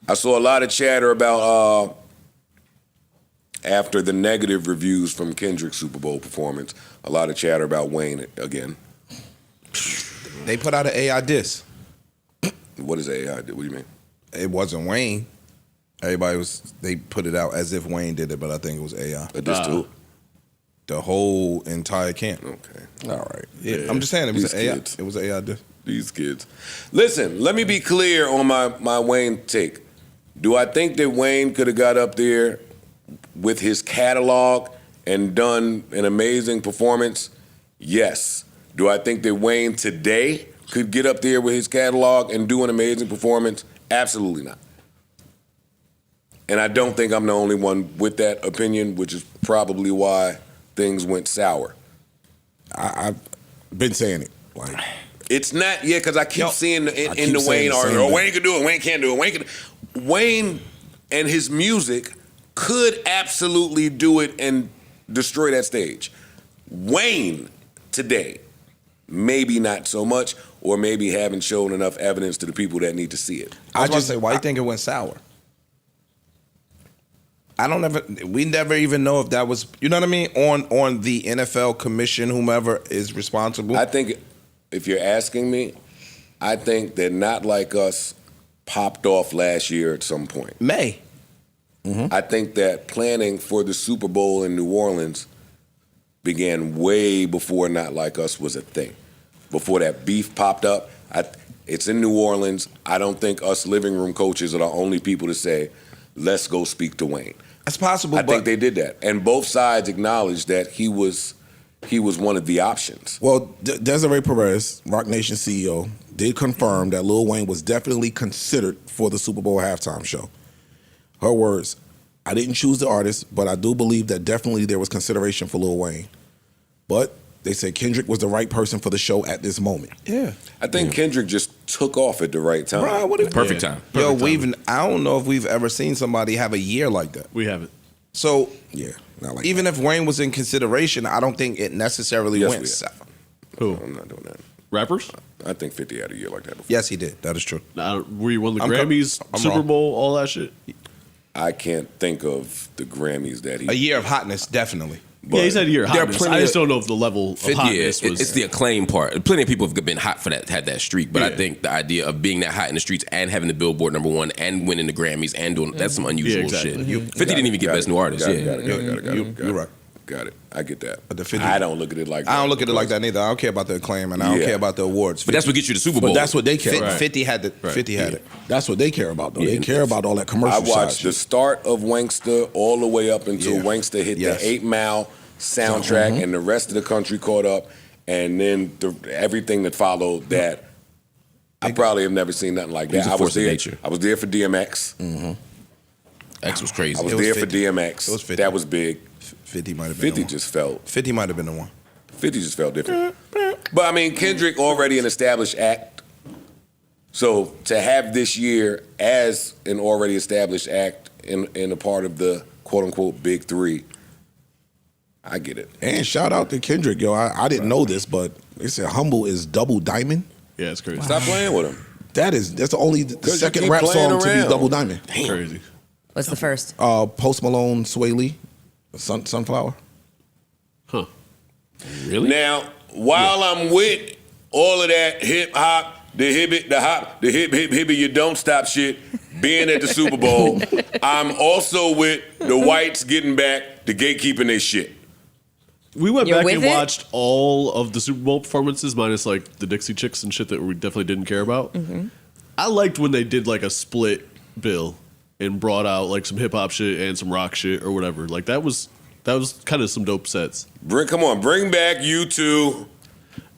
I saw a lot of chatter about after the negative reviews from Kendrick's Super Bowl performance, a lot of chatter about Wayne again. They put out an AI diss. What is AI? What do you mean? It wasn't Wayne. They put it out as if Wayne did it, but I think it was AI. A diss too? The whole entire camp. Okay. All right. Yeah. I'm just saying it was an AI. It was an AI diss. These kids. Listen, let me be clear on my Wayne take. Do I think that Wayne could have got up there with his catalog and done an amazing performance? Yes. Do I think that Wayne today could get up there with his catalog and do an amazing performance? Absolutely not. And I don't think I'm the only one with that opinion, which is probably why things went sour. I've been saying it. Like, it's not, because I keep seeing in the Wayne argument, Wayne could do it, Wayne can't do it, Wayne and his music could absolutely do it and destroy that stage. Wayne today, maybe not so much, or maybe haven't shown enough evidence to the people that need to see it. I just say, why do you think it went sour? We never even know if that was, you know what I mean, on the NFL commission, whomever is responsible. I think, if you're asking me, I think that Not Like Us popped off last year at some point. May. Mm-hmm. I think that planning for the Super Bowl in New Orleans began way before Not Like Us was a thing. Before that beef popped up, it's in New Orleans. I don't think us living room coaches are the only people to say, let's go speak to Wayne. That's possible. I think they did that. And both sides acknowledged that he was one of the options. Well, Desiree Perez, Rock Nation CEO, did confirm that Lil Wayne was definitely considered for the Super Bowl halftime show. Her words, I didn't choose the artist, but I do believe that definitely there was consideration for Lil Wayne. But they said Kendrick was the right person for the show at this moment. Yeah. I think Kendrick just took off at the right time. Perfect time. Yo, I don't know if we've ever seen somebody have a year like that. We haven't. So, yeah, not like even if Wayne was in consideration, I don't think it necessarily went south. Who? I'm not doing that. Rappers? I think 50 had a year like that before. Yes, he did. That is true. Were you won the Grammys, Super Bowl, all that shit? I can't think of the Grammys that he... A year of hotness, definitely. But yeah, he's had a year of hotness. I just don't know if the level of hotness was... It's the acclaim part. Plenty of people have been hot for that, had that streak. But I think the idea of being that hot in the streets and having the Billboard #1 and winning the Grammys and doing... That's some unusual shit. 50 didn't even get Best New Artist. Got it. You're right. Got it. I get that. But the 50, I don't look at it like that. I don't look at it like that neither. I don't care about the acclaim and I don't care about the awards. But that's what gets you the Super Bowl. But that's what they care about. 50 had it. 50 had it. That's what they care about, though. They care about all that commercial I watched the start of Wanksta all the way up until Wanksta hit the 8 Mile soundtrack and the rest of the country caught up. And then everything that followed that, I probably have never seen nothing like that. I was there for DMX. Mm-hmm. X was crazy. I was there for DMX. It was 50. That was big. 50 might have been 50 just felt. 50 might have been the one. 50 just felt different. But I mean, Kendrick already an established act. So to have this year as an already established act in a part of the quote unquote big three, I get it. And shout out to Kendrick, yo. I didn't know this, but they said Humble is double diamond. Yeah, it's crazy. Stop playing with him. That's the only second rap song to be double diamond. Damn. Crazy. What's the first? Post Malone, Sway Lee, Sunflower. Huh. Really? Now, while I'm with all of that hip hop, the hip, you don't stop shit, being at the Super Bowl, I'm also with the whites getting back to gatekeeping their shit. We went You're back and with it? watched all of the Super Bowl performances, minus like the Dixie Chicks and shit that we definitely didn't care about. Mm-hmm. I liked when they did like a split bill and brought out like some hip hop shit and some rock shit or whatever. Like that was kind of some dope sets. Bring back U2.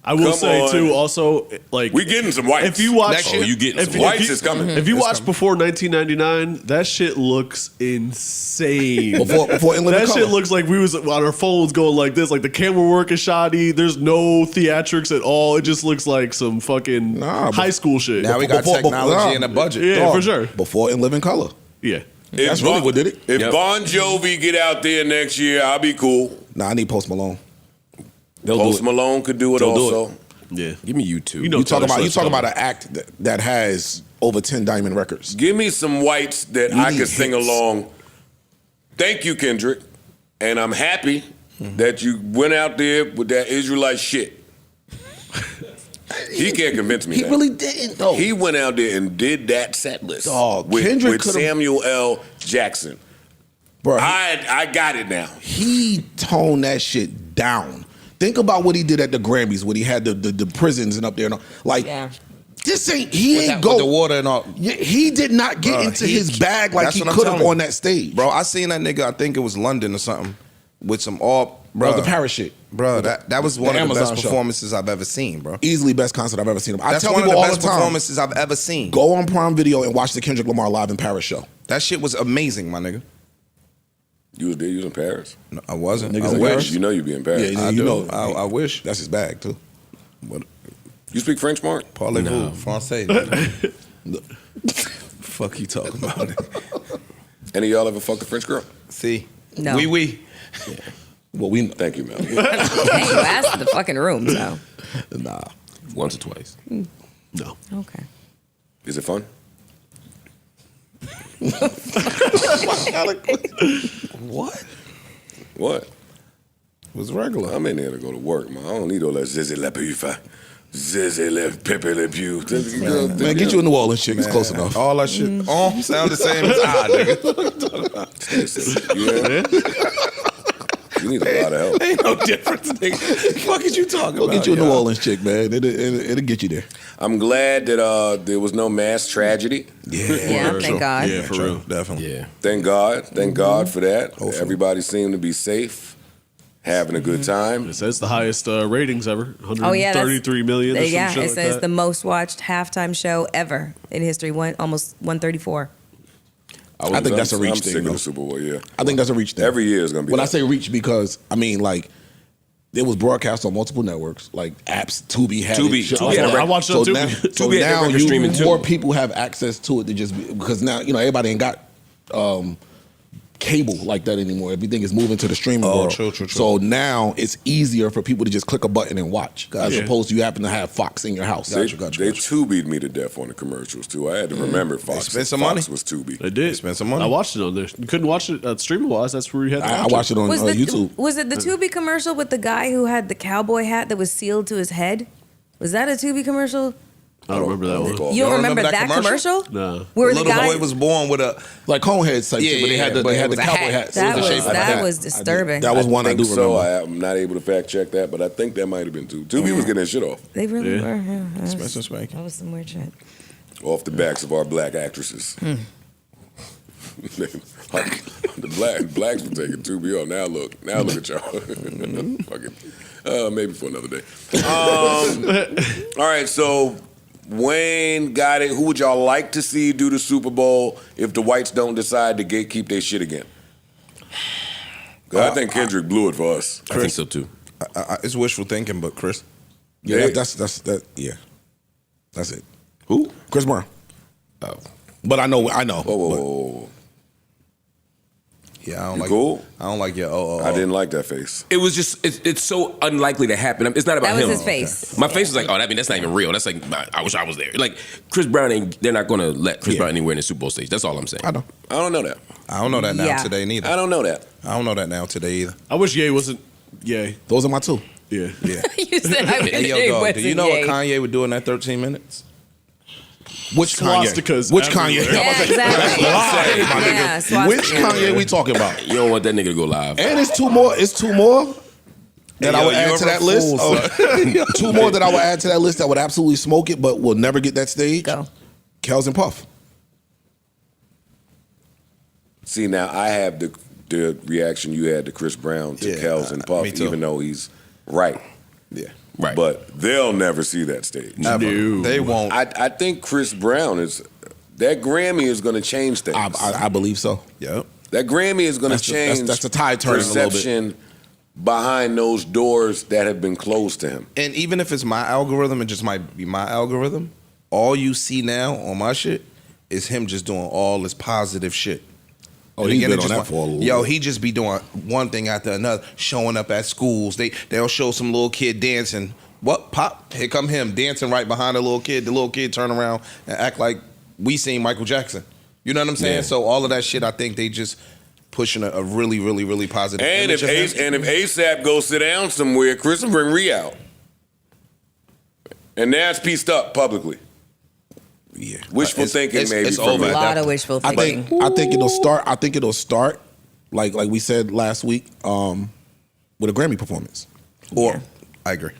I will say too, also like we getting some whites. If you watch, you getting some whites is coming. If you watch before 1999, that shit looks insane. Before In Living that Color. shit looks like we was on our phones going like this. Like the camera work is shoddy. There's no theatrics at all. It just looks like some fucking high school shit. Now we got technology and a budget. Yeah, for sure. Before In Living Color. Yeah. That's really what did it. If Bon Jovi get out there next year, I'll be cool. Nah, I need Post Malone. Post Malone could do it also. Yeah. Give me U2. You know You talk about an act that has over 10 diamond records. Give me some whites that You I need could sing hits. along. Thank you, Kendrick. And I'm happy that you went out there with that Israelite shit. He can't convince me He that. really didn't, though. He went out there and did that set list Dog, with Kendrick could've- Samuel L. Jackson. Bro, I got it now. he toned that shit down. Think about what he did at the Grammys when he had the prisons and up there. And all. Like, Yeah. this ain't, he ain't With go. the water and all. Yeah, he did not get Bruh, into his bag like that's he what I'm could have telling you. on that stage. Bro, I seen that nigga, I think it was London or something, with some all, Bro, bro. the Paris shit. Bro, that was The one of the Amazon best show. performances I've ever seen, bro. Easily best concert I've ever seen. I That's tell one of people the all best the time, performances I've ever seen. go on Prime Video and watch the Kendrick Lamar live in Paris show. That shit was amazing, my nigga. You was there, you was in Paris? No, I wasn't. Niggas I in wish. Paris? You know you be in Paris. Yeah, I you do. know. I wish. That's his bag too. You speak French, Mark? Parlez-vous, français. Fuck you talking about? Any of y'all ever fucked a French girl? See? No. Oui. Well, we Thank you, Mel. Hey, you asked the fucking room, so. nah. Once or twice. No. Okay. Is it fun? What? What? It was regular. I'm in there to go to work, man. I don't need all that zizzy la pufa. Zizzy la pepe la pew. Man, get you a New Orleans chick. It's close enough. All that shit. Oh, sound the same as I, nigga. You need a lot of help. Ain't no difference, nigga. Fuck is you talking Go about? get you a New yo? Orleans chick, man. It'll get you there. I'm glad that there was no mass tragedy. Yeah, thank God. Yeah, for real. Definitely. Yeah. Thank God. Thank God for that. Everybody seemed to be safe, having a good time. It says the highest ratings ever. Oh, yeah. 133 million. Or some Yeah, shit it like says that. the most watched halftime show ever in history, almost 134. I think that's a reach I'm thing, sick of though. the Super Bowl, yeah. I think that's a reach thing. Every year is going to be When I that. say reach, because I mean, like, it was broadcast on multiple networks, like apps. Tubi had Tubi. it. shit Tubi like had that. a I watched it so on Tubi. now, so Tubi had now record streaming, too. more people have access to it to just because now everybody ain't got cable like that anymore. Everything is moving to the streaming world. True. So now it's easier for people to just click a button and watch, as opposed to you happen to have Fox in your house. They Tubi'd me to death on the commercials, too. I had to remember Fox. spent some Fox money. was Tubi. They did. Spend some money. I watched it on there. You couldn't watch it streaming wise. That's where you had to I watch watched it on YouTube. Was it the Tubi commercial with the guy who had the cowboy hat that was sealed to his head? Was that a Tubi commercial? I don't remember that one. recall. You don't don't remember remember that that commercial? No. Where the the little guy boy was born with a. Like Coneheads type shit, but they had the, but they it had was the a cowboy hat. hats. That It the was- shape of a that hat. was I did. disturbing. That was one I think do so. remember. I'm not able to fact check that, but I think that might have been Tubi. Tubi was getting that shit off. They really Yeah. were. Yeah, that Spend was, some spanking. that was some weird shit. Off the backs of our black actresses. the blacks were taking Tubi off. Now look at y'all. Fucking, maybe for another day. All right, so Wayne got it. Who would y'all like to see do the Super Bowl if the whites don't decide to gatekeep their shit again? 'Cause I think Kendrick blew it for us. I think so too. It's wishful thinking, but Chris. Yeah, Hey. that's that. Yeah, that's it. Who? Chris Brown. Oh. But I know. Whoa, but- whoa. Yeah, I don't You like. cool? I don't like your. I didn't like that face. It was just it's so unlikely to happen. It's not about That was him. his face. My face was like, oh, that's not even real. That's like, I wish I was there. Like Chris Brown ain't. They're not gonna let Chris Brown anywhere in the Super Bowl stage. That's all I'm saying. I know. I don't know that. I don't know that now Yeah. today neither. I don't know that. I don't know that now today either. I wish Ye wasn't Ye. Those are my two. Yeah. Yeah. You said I Hey, yo, it dog, wasn't do you know what gay. Kanye would do in that 13 minutes? Which Kanye? Swastikas Which everywhere. Kanye? Yeah, exactly. Live, my Yeah, nigga. Which swastika. Kanye we talking about? You don't want that nigga to go live. And it's two more. It's two more that Hey, I yo, would add you're to a that list. fool, Two more that I would add to that list that would absolutely smoke it, but will never get that stage. Go. Kels and Puff. See, now I have the reaction you had to Chris Brown to Yeah, Kels and Puff, me too. even though he's right. Yeah. Right. But they'll never see that stage. Never. No. They won't. I think Chris Brown that Grammy is going to change things. I believe so. Yep. That Grammy is going to That's the- change that's the tide turning a little bit. perception behind those doors that have been closed to him. And even if it's my algorithm, it just might be my algorithm. All you see now on my shit is him just doing all this positive shit. Oh, And he's again, been it on just that for a little Yo, bit. he just be doing one thing after another, showing up at schools. They'll show some little kid dancing. What? Pop? Here come him dancing right behind the little kid. The little kid turn around and act like we seen Michael Jackson. You know what I'm saying? Yeah. So all of that shit, I think they just pushing a really, really, really positive. And image if of him. ASAP goes sit down somewhere, Chris will bring Ree out. And now it's pieced up publicly. Yeah. Wishful thinking, maybe. it's from over. me. A lot of wishful I thinking. think it'll start. I think it'll start like we said last week with a Grammy performance. Or I agree.